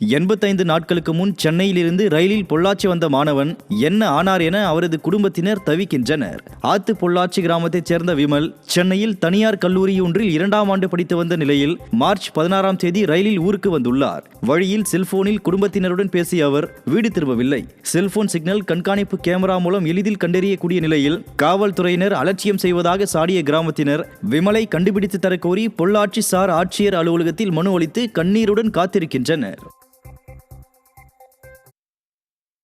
85 நாட்களுக்கு முன் சென்னையிலிருந்து ரயிலில் பொள்ளாச்சி வந்த மாணவன் என்ன ஆனார் என அவரது குடும்பத்தினர் தவிக்கின்றனர். ஆத்து பொள்ளாச்சி கிராமத்தைச் சேர்ந்த விமல் சென்னையில் தனியார் கல்லூரி ஒன்றில் 2ஆம் ஆண்டு படித்து வந்த நிலையில் மார்ச் 16ஆம் தேதி ரயிலில் ஊருக்கு வந்துள்ளார். வழியில் செல்போனில் குடும்பத்தினருடன் பேசிய அவர் வீடு திரும்பவில்லை. செல்போன் சிக்னல் கண்காணிப்பு கேமரா மூலம் எளிதில் கண்டறியக்கூடிய நிலையில் காவல்துறையினர் அலட்சியம் செய்வதாக சாடிய கிராமத்தினர் விமலை கண்டுபிடித்து தரக்கோரி பொள்ளாச்சி சார் ஆட்சியர் அலுவலகத்தில் மனு அளித்து கண்ணீருடன் காத்திருக்கின்றனர்.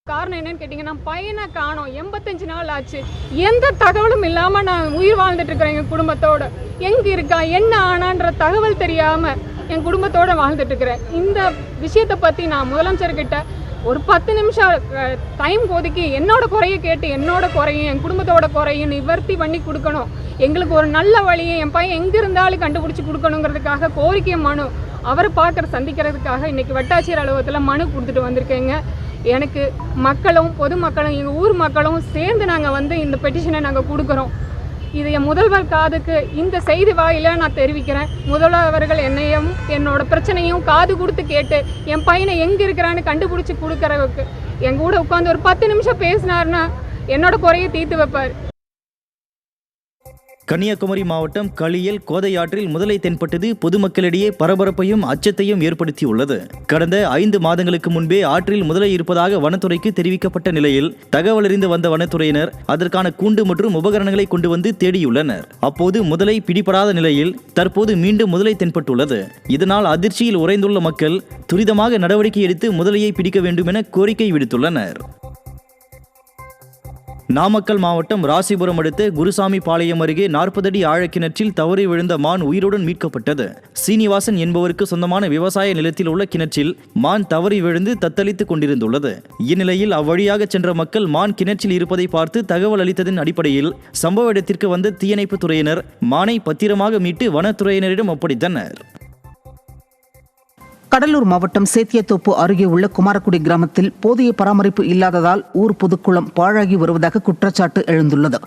காரணம் என்னன்னு கேட்டீங்கன்னா, பையனை காணோம். 85 நாள் ஆச்சு. எந்த தகவலும் இல்லாம நான் உயிர் வாழ்ந்துட்டு இருக்கிறேன். எங்க குடும்பத்தோட எங்க இருக்கா என்ன ஆனான்ற தகவல் தெரியாம என் குடும்பத்தோட வாழ்ந்துட்டு இருக்கிறேன். இந்த விஷயத்தை பத்தி நான் முதலமைச்சர்கிட்ட ஒரு 10 நிமிஷம் டைம் ஒதுக்கி என்னோட குறைய கேட்டு என்னோட குறையும் என் குடும்பத்தோட குறையும் நிவர்த்தி பண்ணி கொடுக்கணும். எங்களுக்கு ஒரு நல்ல வழியை என் பையன் எங்க இருந்தாலும் கண்டுபிடிச்சி கொடுக்கணுங்கிறதுக்காக கோரிக்கை மனு அவரை சந்திக்கிறதுக்காக இன்னைக்கு வட்டாட்சியர் அலுவலகத்தில் மனு கொடுத்துட்டு வந்திருக்கேங்க. எனக்கு மக்களும் பொதுமக்களும் எங்கள் ஊர் மக்களும் சேர்ந்து நாங்கள் இந்த பெட்டிஷனை நாங்கள் கொடுக்குறோம். இது என் முதல்வர் காதுக்கு இந்த செய்தி வாயில நான் தெரிவிக்கிறேன். முதல்வர்கள் என்னையும் என்னோட பிரச்சனையும் காது கொடுத்து கேட்டு என் பையனை எங்கே இருக்கிறான்னு கண்டுபிடிச்சி கொடுக்குறவுக்கு எங்கள் கூட உட்காந்து ஒரு 10 நிமிஷம் பேசினாருன்னா என்னோட குறையை தீர்த்து வைப்பார். கன்னியாகுமரி மாவட்டம் களியல் கோதையாற்றில் முதலை தென்பட்டது பொதுமக்களிடையே பரபரப்பையும் அச்சத்தையும் ஏற்படுத்தியுள்ளது. கடந்த 5 மாதங்களுக்கு முன்பே ஆற்றில் முதலை இருப்பதாக வனத்துறைக்கு தெரிவிக்கப்பட்ட நிலையில் தகவல் அறிந்து வந்த வனத்துறையினர் அதற்கான கூண்டு மற்றும் உபகரணங்களை கொண்டு வந்து தேடியுள்ளனர். அப்போது முதலை பிடிபடாத நிலையில் தற்போது மீண்டும் முதலை தென்பட்டுள்ளது. இதனால் அதிர்ச்சியில் உறைந்துள்ள மக்கள் துரிதமாக நடவடிக்கை எடுத்து முதலையை பிடிக்க வேண்டும் என கோரிக்கை விடுத்துள்ளனர். நாமக்கல் மாவட்டம் ராசிபுரம் அடுத்த குருசாமி பாளையம் அருகே 40 அடி ஆழக்கிணற்றில் தவறி விழுந்த மான் உயிருடன் மீட்கப்பட்டது. சீனிவாசன் என்பவருக்கு சொந்தமான விவசாய நிலத்தில் உள்ள கிணற்றில் மான் தவறி விழுந்து தத்தளித்துக் கொண்டிருந்துள்ளது. இந்நிலையில் அவ்வழியாக சென்ற மக்கள் மான் கிணற்றில் இருப்பதை பார்த்து தகவல் அளித்ததன் அடிப்படையில் சம்பவ இடத்திற்கு வந்த தீயணைப்பு துறையினர் மானை பத்திரமாக மீட்டு வனத்துறையினரிடம் ஒப்படைத்தனர். கடலூர் மாவட்டம் சேத்தியத்தோப்பு அருகே உள்ள குமாரக்குடி கிராமத்தில் போதிய பராமரிப்பு இல்லாததால் ஊர் பொதுக்குளம் பாழாகி வருவதாக குற்றச்சாட்டு எழுந்துள்ளது.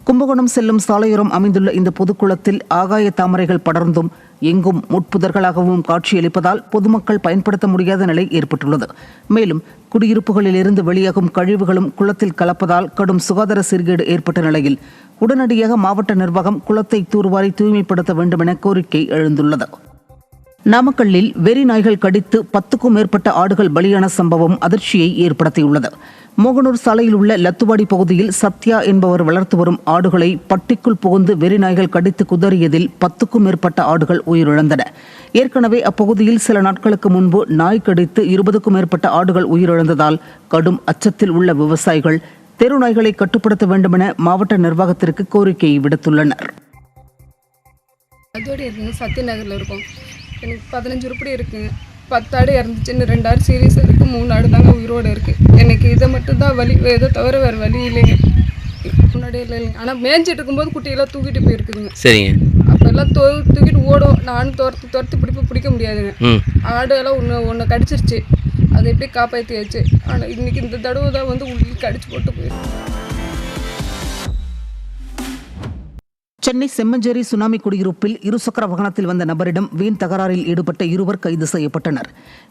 கும்பகோணம் செல்லும் சாலையோரம் அமைந்துள்ள இந்த பொதுக்குளத்தில் ஆகாய தாமரைகள் படர்ந்தும் எங்கும் முட்புதர்களாகவும் காட்சியளிப்பதால் பொதுமக்கள் பயன்படுத்த முடியாத நிலை ஏற்பட்டுள்ளது. மேலும் குடியிருப்புகளில் இருந்து வெளியாகும் கழிவுகளும் குளத்தில் கலப்பதால் கடும் சுகாதார சீர்கேடு ஏற்பட்ட நிலையில் உடனடியாக மாவட்ட நிர்வாகம் குளத்தை தூர்வாரி தூய்மைப்படுத்த வேண்டும் என கோரிக்கை எழுந்துள்ளது. நாமக்கல்லில் வெறி நாய்கள் கடித்து 10க்கும் மேற்பட்ட ஆடுகள் பலியான சம்பவம் அதிர்ச்சியை ஏற்படுத்தியுள்ளது. மோகனூர் சாலையில் உள்ள லத்துவாடி பகுதியில் சத்யா என்பவர் வளர்த்து வரும் ஆடுகளை பட்டிக்குள் புகுந்து வெறி நாய்கள் கடித்து குதறியதில் 10க்கும் மேற்பட்ட ஆடுகள் உயிரிழந்தன. ஏற்கனவே அப்பகுதியில் சில நாட்களுக்கு முன்பு நாய் கடித்து 20க்கும் மேற்பட்ட ஆடுகள் உயிரிழந்ததால் கடும் அச்சத்தில் உள்ள விவசாயிகள் தெரு நாய்களை கட்டுப்படுத்த வேண்டும் என மாவட்ட நிர்வாகத்திற்கு கோரிக்கை விடுத்துள்ளனர். சத்யநகரில் இருக்கும். எனக்கு 15 உருப்படி இருக்குங்க. 10 ஆடு இறந்துச்சு, இன்னும் 2 ஆடு சீரியஸாக இருக்குது, 3 ஆடு தாங்க உயிரோடு இருக்குது. எனக்கு இதை மட்டும் தான் வலி, இதை தவிர வேறு வலி இல்லைங்க. முன்னாடியே இல்லைங்க. ஆனால் மேய்ஞ்சிட்டு இருக்கும்போது குட்டியெல்லாம் தூக்கிட்டு போயிருக்குதுங்க. சரிங்க. அப்போல்லாம் தூக்கிட்டு ஓடும். நானும் துரத்து பிடிக்க முடியாதுங்க. ஆடு எல்லாம் ஒன்று கடிச்சிருச்சு. அதை எப்படி காப்பாற்றியாச்சு. ஆனால் இன்றைக்கி இந்த தடவை தான் உள்ளி கடிச்சு போட்டு போயிருக்கு. சென்னை செம்மஞ்சேரி சுனாமி குடியிருப்பில் இருசக்கர வாகனத்தில் வந்த நபரிடம் வீண் தகராறில் ஈடுபட்ட 2 கைது செய்யப்பட்டனர்.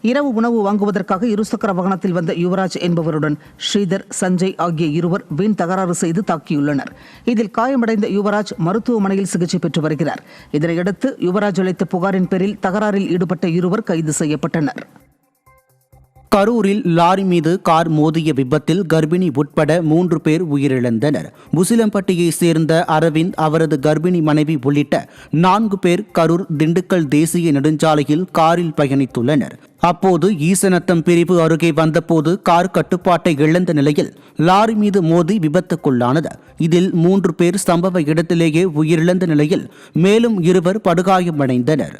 இரவு உணவு வாங்குவதற்காக இருசக்கர வாகனத்தில் வந்த யுவராஜ் என்பவருடன் ஸ்ரீதர், சஞ்சய் ஆகிய 2 வீண் தகராறு செய்து தாக்கியுள்ளனர். இதில் காயமடைந்த யுவராஜ் மருத்துவமனையில் சிகிச்சை பெற்று வருகிறார். இதனையடுத்து யுவராஜ் அளித்த புகாரின் பேரில் தகராறில் ஈடுபட்ட 2 கைது செய்யப்பட்டனர். கரூரில் லாரி மீது கார் மோதிய விபத்தில் கர்ப்பிணி உட்பட 3 பேர் உயிரிழந்தனர். முசிலம்பட்டியை சேர்ந்த அரவிந்த், அவரது கர்ப்பிணி மனைவி உள்ளிட்ட 4 பேர் கரூர் திண்டுக்கல் தேசிய நெடுஞ்சாலையில் காரில் பயணித்துள்ளனர். அப்போது ஈசநத்தம் பிரிவு அருகே வந்தபோது கார் கட்டுப்பாட்டை இழந்த நிலையில் லாரி மீது மோதி விபத்துக்குள்ளானது. இதில் 3 பேர் சம்பவ இடத்திலேயே உயிரிழந்த நிலையில் மேலும் 2 படுகாயமடைந்தனர்.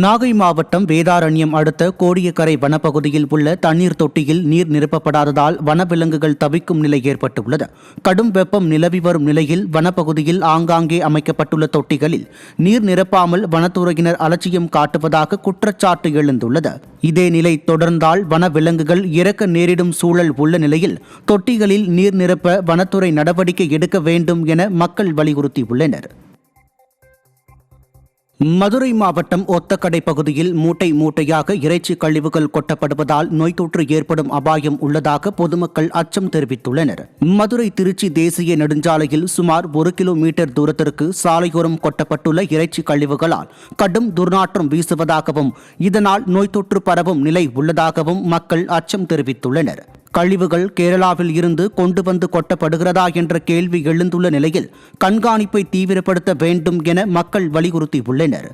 நாகை மாவட்டம் வேதாரண்யம் அடுத்த கோடியக்கரை வனப்பகுதியில் உள்ள தண்ணீர் தொட்டியில் நீர் நிரப்பப்படாததால் வனவிலங்குகள் தவிக்கும் நிலை ஏற்பட்டுள்ளது. கடும் வெப்பம் நிலவி வரும் நிலையில் வனப்பகுதியில் ஆங்காங்கே அமைக்கப்பட்டுள்ள தொட்டிகளில் நீர் நிரப்பாமல் வனத்துறையினர் அலட்சியம் காட்டுவதாக குற்றச்சாட்டு எழுந்துள்ளது. இதே நிலை தொடர்ந்தால் வனவிலங்குகள் இறக்க நேரிடும் சூழல் உள்ள நிலையில் தொட்டிகளில் நீர் நிரப்ப வனத்துறை நடவடிக்கை எடுக்க வேண்டும் என மக்கள் வலியுறுத்தியுள்ளனர். மதுரை மாவட்டம் ஒத்தக்கடை பகுதியில் மூட்டை மூட்டையாக இறைச்சி கழிவுகள் கொட்டப்படுவதால் நோய் தொற்று ஏற்படும் அபாயம் உள்ளதாக பொதுமக்கள் அச்சம் தெரிவித்துள்ளனர். மதுரை திருச்சி தேசிய நெடுஞ்சாலையில் சுமார் 1 கிலோமீட்டர் தூரத்திற்கு சாலையோரம் கொட்டப்பட்டுள்ள இறைச்சி கழிவுகளால் கடும் துர்நாற்றம் வீசுவதாகவும் இதனால் நோய் தொற்று பரவும் நிலை உள்ளதாகவும் மக்கள் அச்சம் தெரிவித்துள்ளனர். கழிவுகள் கேரளாவில் இருந்து கொண்டு வந்து கொட்டப்படுகிறதா என்ற கேள்வி எழுந்துள்ள நிலையில் கண்காணிப்பை தீவிரப்படுத்த வேண்டும் என மக்கள் வலியுறுத்தியுள்ளனர்.